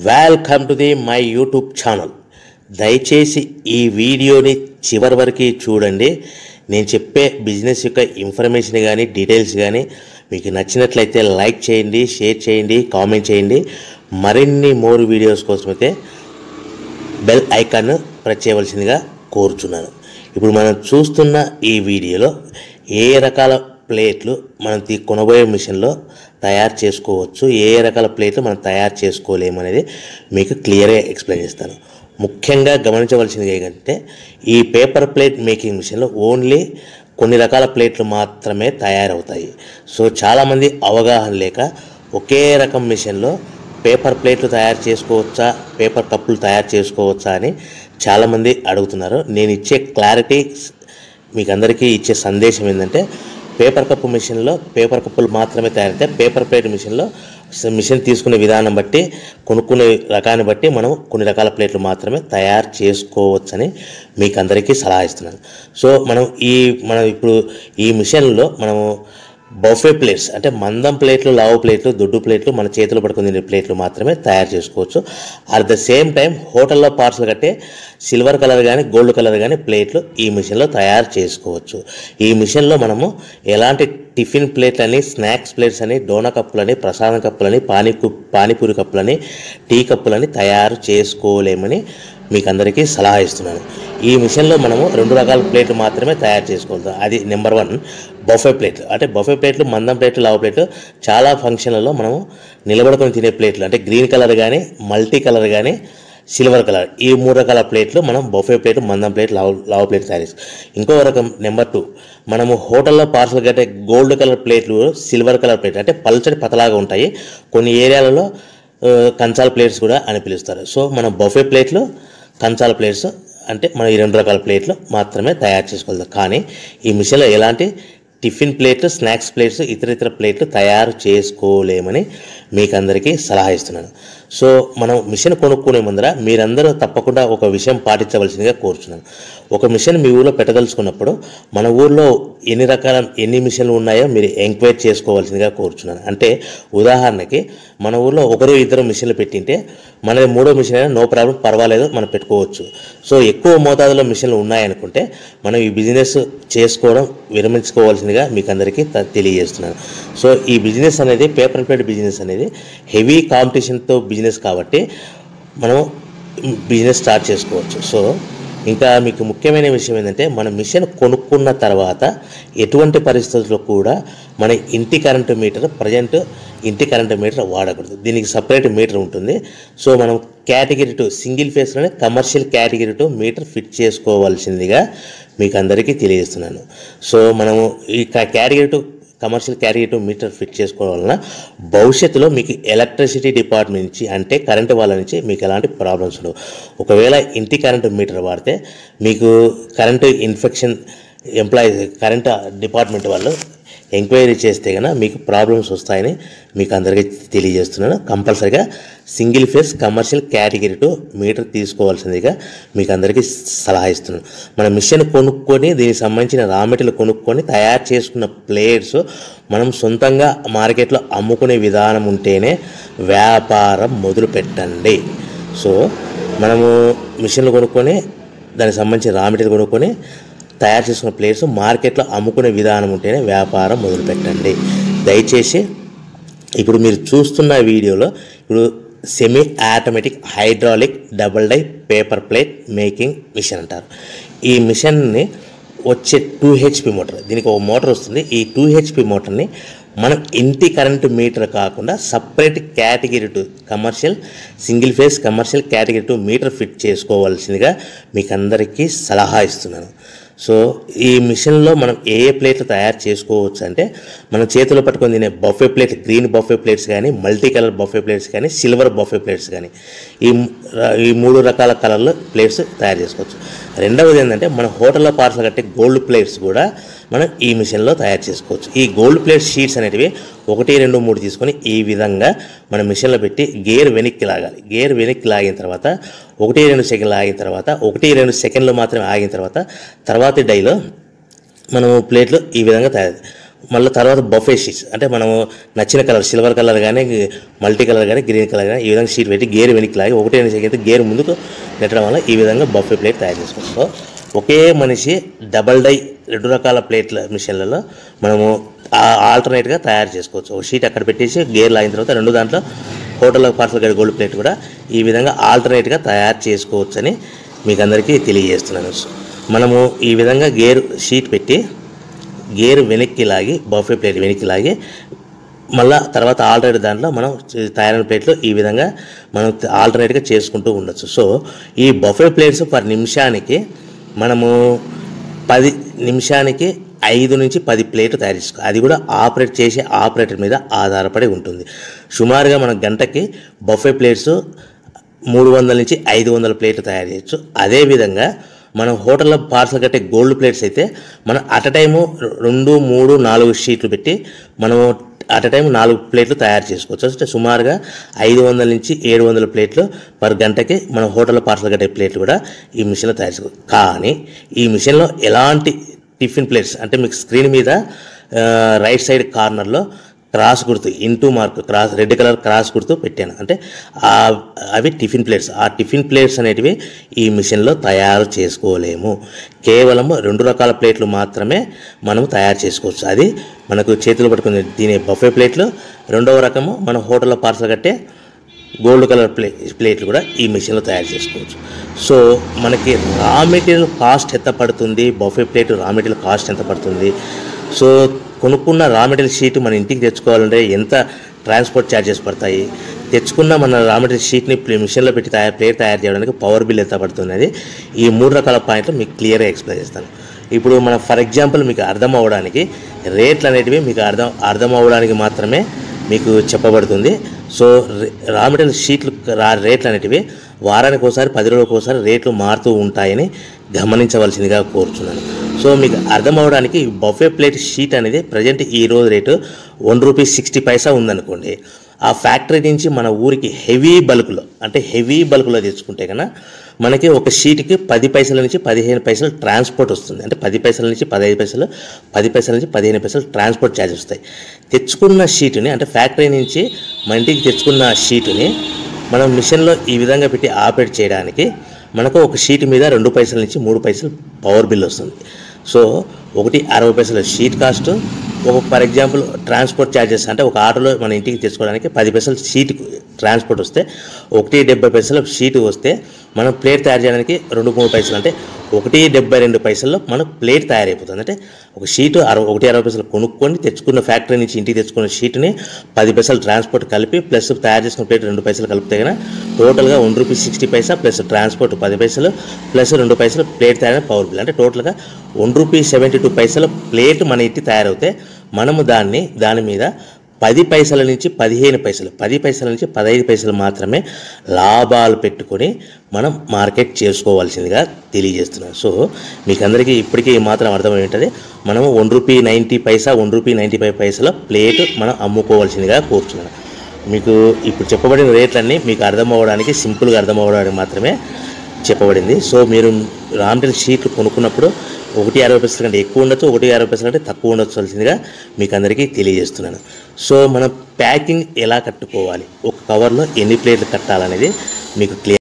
Welcome to the my YouTube channel. దయచేసి ఈ వీడియోని చివరి వరకు చూడండి. నేను చెప్పే బిజినెస్ యొక్క ఇన్ఫర్మేషన్ కానీ డీటెయిల్స్ కానీ మీకు నచ్చినట్లయితే లైక్ చేయండి, షేర్ చేయండి, కామెంట్ చేయండి. మరిన్ని మోర్ వీడియోస్ కోసమైతే బెల్ ఐకాన్ ప్రెస్ చేయవలసిందిగా కోరుచున్నాను. ఇప్పుడు మనం చూస్తున్న ఈ వీడియోలో ఏ రకాల ప్లేట్లు మనం కొనబోయే మిషన్లో తయారు చేసుకోవచ్చు, ఏ రకాల ప్లేట్లు మనం తయారు చేసుకోలేము అనేది మీకు క్లియర్గా ఎక్స్ప్లెయిన్ చేస్తాను. ముఖ్యంగా గమనించవలసింది ఏంటంటే ఈ పేపర్ ప్లేట్ మేకింగ్ మిషన్లో ఓన్లీ కొన్ని రకాల ప్లేట్లు మాత్రమే తయారవుతాయి. సో చాలామంది అవగాహన లేక ఒకే రకం మిషన్లో పేపర్ ప్లేట్లు తయారు చేసుకోవచ్చా, పేపర్ కప్పులు తయారు చేసుకోవచ్చా అని చాలామంది అడుగుతున్నారు. నేను ఇచ్చే క్లారిటీ మీకు అందరికీ ఇచ్చే సందేశం ఏంటంటే పేపర్ కప్పు మిషన్లో పేపర్ కప్పులు మాత్రమే తయారైతే, పేపర్ ప్లేట్ మిషన్లో మిషన్ తీసుకునే విధానం బట్టి, కొనుక్కునే రకాన్ని బట్టి మనం కొన్ని రకాల ప్లేట్లు మాత్రమే తయారు చేసుకోవచ్చని మీకు అందరికీ సలహా ఇస్తున్నాను. సో మనం ఇప్పుడు ఈ మిషన్లో మనము బఫే ప్లేట్స్ అంటే మందం ప్లేట్లు, లావు ప్లేట్లు, దొడ్డు ప్లేట్లు, మన చేతిలో పట్టుకుని తినే ప్లేట్లు మాత్రమే తయారు చేసుకోవచ్చు. అట్ ద సేమ్ టైం హోటల్లో పార్సల్ కట్టే సిల్వర్ కలర్ కానీ గోల్డ్ కలర్ కానీ ప్లేట్లు ఈ మిషన్లో తయారు చేసుకోవచ్చు. ఈ మిషన్లో మనము ఎలాంటి టిఫిన్ ప్లేట్లని, స్నాక్స్ ప్లేట్స్ అని, డోనా కప్పులని, ప్రసాదం కప్పులని, పానీపూరి కప్పులని, టీ కప్పులని తయారు చేసుకోలేమని మీకు అందరికీ సలహా ఇస్తున్నాను. ఈ మిషన్లో మనము 2 రకాల ప్లేట్లు మాత్రమే తయారు చేసుకోగలుగుతాం. అది నెంబర్ 1 బఫే ప్లేట్లు. అంటే బఫే ప్లేట్లు, మందం ప్లేట్లు, లావు ప్లేట్లు చాలా ఫంక్షన్లలో మనము నిలబడుకొని తినే ప్లేట్లు అంటే గ్రీన్ కలర్ కానీ, మల్టీ కలర్ కానీ, సిల్వర్ కలర్, ఈ 3 రకాల ప్లేట్లు మనం బఫే ప్లేట్, మందం ప్లేట్, లావు ప్లేట్ తయారు చేస్తాం. ఇంకో రకం నెంబర్ 2 మనము హోటల్లో పార్సల్ కట్టే గోల్డ్ కలర్ ప్లేట్లు, సిల్వర్ కలర్ ప్లేట్ అంటే పల్చడి పతలాగా ఉంటాయి. కొన్ని ఏరియాలలో కంచాల ప్లేట్స్ కూడా అని పిలుస్తారు. సో మనం బఫే ప్లేట్లు, కంచాల ప్లేట్స్ అంటే మనం ఈ 2 రకాల ప్లేట్లు మాత్రమే తయారు చేసుకోగలుగుతాం. కానీ ఈ మిషన్లో ఎలాంటి టిఫిన్ ప్లేట్లు, స్నాక్స్ ప్లేట్స్, ఇతర ప్లేట్లు తయారు చేసుకోలేమని మీకు అందరికీ సలహా ఇస్తున్నాను. సో మనం మిషన్ కొనుక్కునే ముందర మీరందరూ తప్పకుండా ఒక విషయం పాటించవలసిందిగా కోరుచున్నాను. ఒక మిషన్ మీ ఊళ్ళో పెట్టదలుచుకున్నప్పుడు మన ఊళ్ళో ఎన్ని మిషన్లు ఉన్నాయో మీరు ఎంక్వైరీ చేసుకోవాల్సిందిగా కోరుచున్నాను. అంటే ఉదాహరణకి మన ఊళ్ళో 1-2 మిషన్లు పెట్టింటే మనది 3వ మిషన్ అయినా నో ప్రాబ్లం, పర్వాలేదు, మనం పెట్టుకోవచ్చు. సో ఎక్కువ మోతాదులో మిషన్లు ఉన్నాయనుకుంటే మనం ఈ బిజినెస్ చేసుకోవడం విరమించుకోవాల్సిందిగా మీకు అందరికీ తెలియజేస్తున్నాను. సో ఈ బిజినెస్ అనేది, పేపర్ ప్లేట్ బిజినెస్ అనేది హెవీ కాంపిటీషన్తో బిజినెస్ కాబట్టి మనం బిజినెస్ స్టార్ట్ చేసుకోవచ్చు. సో ఇంకా మీకు ముఖ్యమైన విషయం ఏంటంటే మన మిషన్ కొనుక్కున్న తర్వాత ఎటువంటి పరిస్థితుల్లో కూడా మన ఇంటి కరెంటు మీటర్, ప్రజెంట్ ఇంటి కరెంటు మీటర్ వాడకూడదు. దీనికి సపరేట్ మీటర్ ఉంటుంది. సో మనం కేటగిరీ 2 సింగిల్ ఫేస్లోనే కమర్షియల్ కేటగిరీ 2 మీటర్ ఫిట్ చేసుకోవాల్సిందిగా మీకు అందరికీ తెలియజేస్తున్నాను. సో మనము ఈ category 2 commercial category 2 meter fit చేసుకోవడం వలన భవిష్యత్తులో మీకు ఎలక్ట్రిసిటీ డిపార్ట్మెంట్ నుంచి అంటే కరెంటు వాళ్ళ నుంచి మీకు ఎలాంటి ప్రాబ్లమ్స్ ఉండవు. ఒకవేళ ఇంటి కరెంటు మీటర్ వాడితే మీకు కరెంటు ఇన్ఫెక్షన్ కరెంటు డిపార్ట్మెంట్ వాళ్ళు ఎంక్వైరీ చేస్తే కనుక మీకు ప్రాబ్లమ్స్ వస్తాయని మీకు అందరికీ తెలియజేస్తున్నాను. కంపల్సరీగా single phase commercial category 2 meter తీసుకోవాల్సిందిగా మీకు అందరికీ సలహా ఇస్తున్నాను. మన మిషన్ కొనుక్కొని దీనికి సంబంధించిన రా మెటీరియల్ కొనుక్కొని తయారు చేసుకున్న ప్లేట్స్ మనం సొంతంగా మార్కెట్లో అమ్ముకునే విధానం ఉంటేనే వ్యాపారం మొదలు పెట్టండి. సో మనము మిషన్లు కొనుక్కొని దానికి సంబంధించిన రా మెటీరియల్ కొనుక్కొని తయారు చేసుకున్న ప్లేట్స్ మార్కెట్లో అమ్ముకునే విధానం ఉంటేనే వ్యాపారం మొదలుపెట్టండి. దయచేసి ఇప్పుడు మీరు చూస్తున్న వీడియోలో ఇప్పుడు semi automatic hydraulic double die paper plate making machine అంటారు. ఈ మిషన్ని వచ్చే 2 HP మోటార్, దీనికి ఒక మోటార్ వస్తుంది. ఈ 2 HP మోటార్ని మనం ఇంటి కరెంటు మీటర్ కాకుండా separate category 2 commercial single phase commercial category 2 meter fit చేసుకోవాల్సిందిగా మీకు అందరికీ సలహా ఇస్తున్నాను. సో ఈ మిషన్లో మనం ఏ ప్లేట్లు తయారు చేసుకోవచ్చు అంటే మనం చేతిలో పట్టుకొని తినే buffet plate, green buffet plates కానీ, మల్టీ కలర్ బఫే ప్లేట్స్ కానీ, సిల్వర్ బఫే ప్లేట్స్ కానీ, ఈ 3 రకాల కలర్లో ప్లేట్స్ తయారు చేసుకోవచ్చు. రెండవది ఏంటంటే మన హోటల్లో పార్సల్ కట్టే గోల్డ్ ప్లేట్స్ కూడా మనం ఈ మిషన్లో తయారు చేసుకోవచ్చు. ఈ గోల్డ్ ప్లేట్ షీట్స్ అనేటివి 1, 2, 3 తీసుకొని ఈ విధంగా మన మిషన్లో పెట్టి గేర్ వెనక్కి లాగాలి. గేర్ వెనక్కి లాగిన తర్వాత 1-2 సెకండ్లు ఆగిన తర్వాత 1-2 సెకండ్లు మాత్రమే ఆగిన తర్వాత తర్వాతి డైలో మనము ప్లేట్లు ఈ విధంగా తయారు మళ్ళీ తర్వాత బఫే షీట్స్ అంటే మనము నచ్చిన కలర్ సిల్వర్ కలర్ కానీ మల్టీ కలర్ కానీ గ్రీన్ కలర్ కానీ ఈ విధంగా షీట్ పెట్టి గేర్ వెనక్కి లాగి 1 సెకండ్ గేర్ ముందుకు నెట్టడం వల్ల ఈ విధంగా బఫే ప్లేట్ తయారు చేసుకోవచ్చు. సో ఒకే మనిషి డబల్ డై 2 రకాల ప్లేట్ల మిషన్లలో మనము ఆల్టర్నేట్గా తయారు చేసుకోవచ్చు. ఒక షీట్ అక్కడ పెట్టేసి గేర్ లాగిన తర్వాత 2 దాంట్లో హోటల్ పార్సల్ గడి గోల్డ్ ప్లేట్ కూడా ఈ విధంగా ఆల్టర్నేట్గా తయారు చేసుకోవచ్చు అని మీకు అందరికీ తెలియజేస్తున్నాను. మనము ఈ విధంగా గేర్ షీట్ పెట్టి గేర్ వెనక్కి లాగి బఫే ప్లేట్ వెనక్కి లాగి మళ్ళీ తర్వాత ఆల్టర్నేట్ దాంట్లో మనం తయారైన ప్లేట్లు ఈ విధంగా మనం ఆల్టర్నేట్గా చేసుకుంటూ ఉండొచ్చు. సో ఈ బఫే ప్లేట్స్ పర్ నిమిషానికి మనము 10 నిమిషానికి 5 నుంచి 10 ప్లేట్లు తయారు చేసుకోవాలి. అది కూడా ఆపరేట్ చేసే ఆపరేటర్ మీద ఆధారపడి ఉంటుంది. సుమారుగా మన గంటకి బఫే ప్లేట్స్ 300 నుంచి 500 ప్లేట్లు తయారు చేయొచ్చు. అదేవిధంగా మనం హోటల్లో పార్సల్ కట్టే గోల్డ్ ప్లేట్స్ అయితే మనం అట్ అ టైము 2, 3, 4 షీట్లు పెట్టి మనము అట్ అ టైం 4 ప్లేట్లు తయారు చేసుకోవచ్చు. అంటే సుమారుగా 500 నుంచి 700 ప్లేట్లు పర్ గంటకి మనం హోటల్లో పార్సల్ కట్టే ప్లేట్లు కూడా ఈ మిషన్లో తయారు చేసుకోవచ్చు. కానీ ఈ మిషన్లో ఎలాంటి టిఫిన్ ప్లేట్స్ అంటే మీకు స్క్రీన్ మీద రైట్ సైడ్ కార్నర్లో క్రాస్ గుర్తు into mark cross red colour cross గుర్తు పెట్టాను. అంటే అవి టిఫిన్ ప్లేట్స్. ఆ టిఫిన్ ప్లేట్స్ అనేటివి ఈ మిషన్లో తయారు చేసుకోలేము. కేవలం 2 రకాల ప్లేట్లు మాత్రమే మనం తయారు చేసుకోవచ్చు. అది మనకు చేతులు పట్టుకుని తినే బఫే ప్లేట్లు, 2వ రకము మన హోటల్లో పార్సల్ కట్టే గోల్డ్ కలర్ ప్లేట్లు కూడా ఈ మిషన్లో తయారు చేసుకోవచ్చు. సో మనకి రా మెటీరియల్ కాస్ట్ ఎంత పడుతుంది, buffet plate raw material cost ఎంత పడుతుంది, సో కొనుక్కున్న రా మెటీరియల్ షీట్ మన ఇంటికి తెచ్చుకోవాలంటే ఎంత ట్రాన్స్పోర్ట్ ఛార్జెస్ పడతాయి, తెచ్చుకున్న మన రా మెటీరియల్ షీట్ని మిషన్లో పెట్టి ప్లేట్ తయారు చేయడానికి పవర్ బిల్ ఎంత పడుతుంది అనేది ఈ 3 రకాల పాయింట్లు మీకు క్లియర్గా ఎక్స్ప్లెయిన్ చేస్తాను. ఇప్పుడు మన ఫర్ ఎగ్జాంపుల్ మీకు అర్థం అవ్వడానికి రేట్లు అనేటివి మీకు అర్థం అవ్వడానికి మాత్రమే మీకు చెప్పబడుతుంది. సో రా మెటీరియల్ షీట్లు రేట్లు అనేటివి వారానికి ఒకసారి 10 రోజులకు ఒకసారి రేట్లు మారుతూ ఉంటాయని గమనించవలసిందిగా కోరుతున్నాను. సో మీకు అర్థం అవ్వడానికి బఫే ప్లేట్ షీట్ అనేది ప్రజెంట్ ఈరోజు రేటు ₹1.60 ఉందనుకోండి. ఆ ఫ్యాక్టరీ నుంచి మన ఊరికి హెవీ బల్క్లో తెచ్చుకుంటే కన్నా మనకి ఒక షీట్కి 10 పైసల నుంచి 15 పైసలు ట్రాన్స్పోర్ట్ వస్తుంది. అంటే 10 పైసల నుంచి 15 పైసలు, 10 పైసల నుంచి 15 పైసలు ట్రాన్స్పోర్ట్ ఛార్జెస్ వస్తాయి. తెచ్చుకున్న షీటుని అంటే ఫ్యాక్టరీ నుంచి మన ఇంటికి తెచ్చుకున్న షీటుని మనం మిషన్లో ఈ విధంగా పెట్టి ఆపరేట్ చేయడానికి మనకు ఒక షీట్ మీద 2 పైసల నుంచి 3 పైసలు పవర్ బిల్ వస్తుంది. సో ఒకటి 60 పైసల షీట్ కాస్ట్, ఒక ఫర్ ఎగ్జాంపుల్ ట్రాన్స్పోర్ట్ ఛార్జెస్ అంటే ఒక ఆటోలో మన ఇంటికి తెచ్చుకోవడానికి 10 పైసలు షీట్ ట్రాన్స్పోర్ట్ వస్తే, 1.70 పైసలు షీట్ వస్తే మనం ప్లేట్ తయారు చేయడానికి 2-3 పైసలు అంటే 1.72 పైసల్లో మన ప్లేట్ తయారైపోతుంది. అంటే ఒక షీటు 1.60 పైసలు కొనుక్కొని తెచ్చుకున్న ఫ్యాక్టరీ నుంచి ఇంటికి తెచ్చుకున్న షీట్ని 10 పైసలు ట్రాన్స్పోర్ట్ కలిపి ప్లస్ తయారు చేసుకున్న ప్లేట్ 2 పైసలు కలిపితే కన్నా టోటల్గా ₹1.60 ప్లస్ ట్రాన్స్పోర్ట్ 10 పైసలు ప్లస్ 2 పైసలు ప్లేట్ తయారైన పవర్ బిల్ అంటే టోటల్గా ₹1.72 ప్లేట్ మన ఇంటి తయారవుతే మనము దాని మీద 10 పైసల నుంచి 15 పైసలు, 10 పైసల నుంచి 15 పైసలు మాత్రమే లాభాలు పెట్టుకొని మనం మార్కెట్ చేసుకోవాల్సిందిగా తెలియజేస్తున్నాను. సో మీకు అందరికీ ఇప్పటికీ మాత్రం అర్థమై ఉంటుంది. మనము ₹1.90 ₹1.95 ప్లేట్ మనం అమ్ముకోవాల్సిందిగా కోరుతున్నాను. మీకు ఇప్పుడు చెప్పబడిన రేట్లన్నీ మీకు అర్థం అవ్వడానికి సింపుల్గా అర్థం అవ్వడానికి మాత్రమే చెప్పబడింది. సో మీరు రా మెటీరియల్ షీట్లు కొనుక్కున్నప్పుడు 1.60 కంటే ఎక్కువ ఉండొచ్చు, 1.60 కంటే తక్కువ ఉండొచ్చాల్సిందిగా మీకు అందరికీ తెలియజేస్తున్నాను. సో మనం ప్యాకింగ్ ఎలా కట్టుకోవాలి, ఒక కవర్లో ఎన్ని ప్లేట్లు కట్టాలనేది మీకు క్లియర్